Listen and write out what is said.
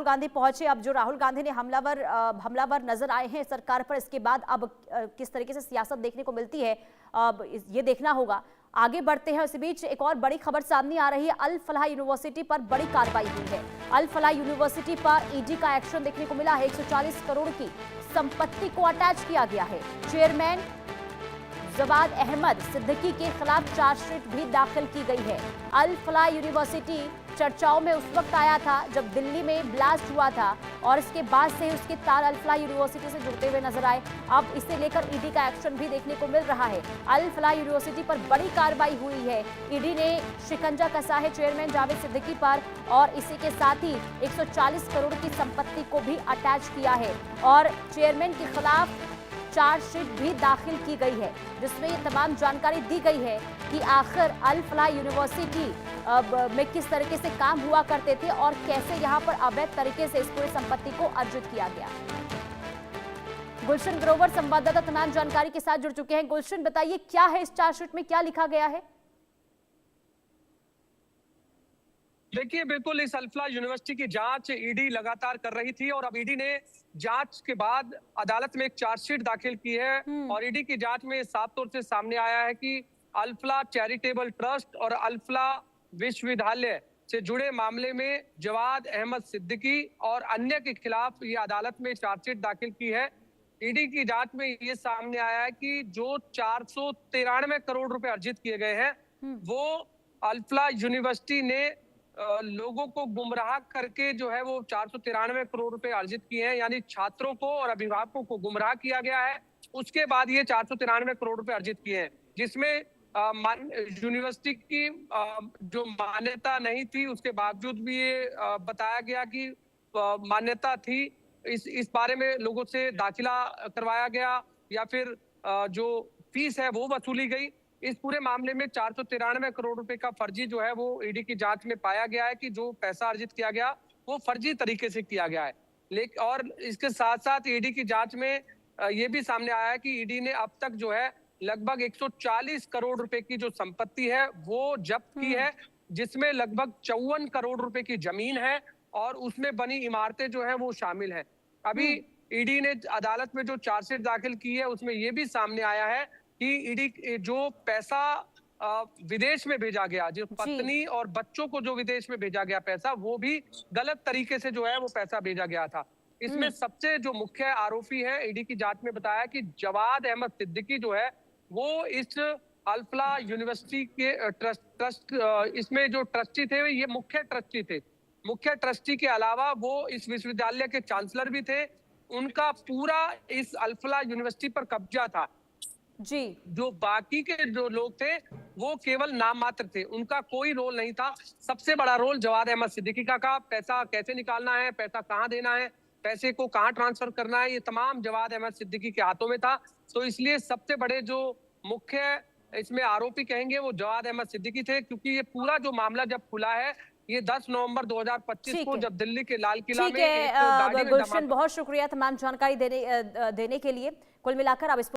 गांधी पहुंचे। अब जो राहुल गांधी ने हमलावर नजर आए हैं सरकार पर, इसके बाद अब किस तरीके से सियासत देखने को मिलती है अब ये देखना होगा। आगे बढ़ते हैं। इसी बीच एक और बड़ी खबर सामने आ रही है। अल फलाह यूनिवर्सिटी पर बड़ी कार्रवाई हुई है। अल फलाह यूनिवर्सिटी पर ईडी का एक्शन देखने को मिला है। 140 करोड़ की संपत्ति को अटैच किया गया है। चेयरमैन जवाद अहमद सिद्दीकी के खिलाफ चार्जशीट भी दाखिल की गई है। अल फलाह यूनिवर्सिटी चर्चाओं में उस वक्त आया था जब दिल्ली में ब्लास्ट हुआ था और इसके बाद से उसके तार अल फलाह यूनिवर्सिटी से जुड़ते हुए नजर आए। अब इसे लेकर ईडी का एक्शन भी देखने को मिल रहा है। अल फलाह यूनिवर्सिटी पर बड़ी कार्रवाई हुई है। ईडी ने शिकंजा कसा है चेयरमैन जावेद सिद्दीकी पर और इसी के साथ ही 140 करोड़ की संपत्ति को भी अटैच किया है और चेयरमैन के खिलाफ चार्जशीट भी दाखिल की गई है, जिसमें ये तमाम जानकारी दी गई है कि आखिर अल फलाह यूनिवर्सिटी में किस तरीके से काम हुआ करते थे और कैसे यहां पर अवैध तरीके से इस पूरी संपत्ति को अर्जित किया गया। गुलशन ग्रोवर संवाददाता तमाम जानकारी के साथ जुड़ चुके हैं। गुलशन, बताइए क्या है इस चार्जशीट में, क्या लिखा गया है? देखिए, बिल्कुल इस अल फलाह यूनिवर्सिटी की जांच ईडी लगातार कर रही थी और अब ईडी ने जांच के बाद अदालत में एक चार्जशीट दाखिल की है और ईडी की जांच में साफ तौर से सामने आया है कि अल फलाह चैरिटेबल ट्रस्ट और अल फलाह विश्वविद्यालय से जुड़े मामले में जवाद अहमद सिद्दीकी और अन्य के खिलाफ ये अदालत में चार्जशीट दाखिल की है। ईडी की जांच में ये सामने आया है कि जो 493 करोड़ रुपए अर्जित किए गए हैं वो अल फलाह यूनिवर्सिटी ने लोगों को गुमराह करके जो है वो 493 करोड़ रुपए अर्जित किए हैं, यानी छात्रों को और अभिभावकों को गुमराह किया गया है। उसके बाद ये 493 करोड़ रुपए अर्जित किए हैं, जिसमें यूनिवर्सिटी की जो मान्यता नहीं थी उसके बावजूद भी ये बताया गया कि मान्यता थी। इस बारे में लोगों से दाखिला करवाया गया या फिर जो फीस है वो वसूली गई। इस पूरे मामले में 493 करोड़ रुपए का फर्जी जो है वो ईडी की जांच में पाया गया है कि जो पैसा अर्जित किया गया वो फर्जी तरीके से किया गया है। लेकिन और इसके साथ साथ ईडी की जांच में ये भी सामने आया है कि ईडी ने अब तक जो है लगभग 140 करोड़ रुपए की जो संपत्ति है वो जब्त की है, जिसमें लगभग 54 करोड़ रुपए की जमीन है और उसमें बनी इमारतें जो है वो शामिल है। अभी ईडी ने अदालत में जो चार्जशीट दाखिल की है उसमें ये भी सामने आया है कि ईडी जो पैसा विदेश में भेजा गया, जो पत्नी और बच्चों को जो विदेश में भेजा गया पैसा, वो भी गलत तरीके से जो है वो पैसा भेजा गया था। इसमें सबसे जो मुख्य आरोपी है, ईडी की जांच में बताया कि जवाद अहमद सिद्दीकी जो है वो इस अल फलाह यूनिवर्सिटी के ट्रस्ट इसमें जो ट्रस्टी थे ये मुख्य ट्रस्टी थे। मुख्य ट्रस्टी के अलावा वो इस विश्वविद्यालय के चांसलर भी थे। उनका पूरा इस अल फलाह यूनिवर्सिटी पर कब्जा था जी। जो बाकी के जो लोग थे वो केवल नाम मात्र थे, उनका कोई रोल नहीं था। सबसे बड़ा रोल जवाद अहमद सिद्दीकी का पैसा कैसे निकालना है, पैसा कहाँ देना है, पैसे को कहाँ ट्रांसफर करना है, ये तमाम जवाद अहमद सिद्दीकी के हाथों में था। तो इसलिए सबसे बड़े जो मुख्य इसमें आरोपी कहेंगे वो जवाद अहमद सिद्दीकी थे, क्योंकि ये पूरा जो मामला जब खुला है ये 10 नवंबर 2025 को जब दिल्ली के लाल किला में गुलशन, बहुत शुक्रिया तमाम जानकारी देने के लिए। कुल मिलाकर अब इस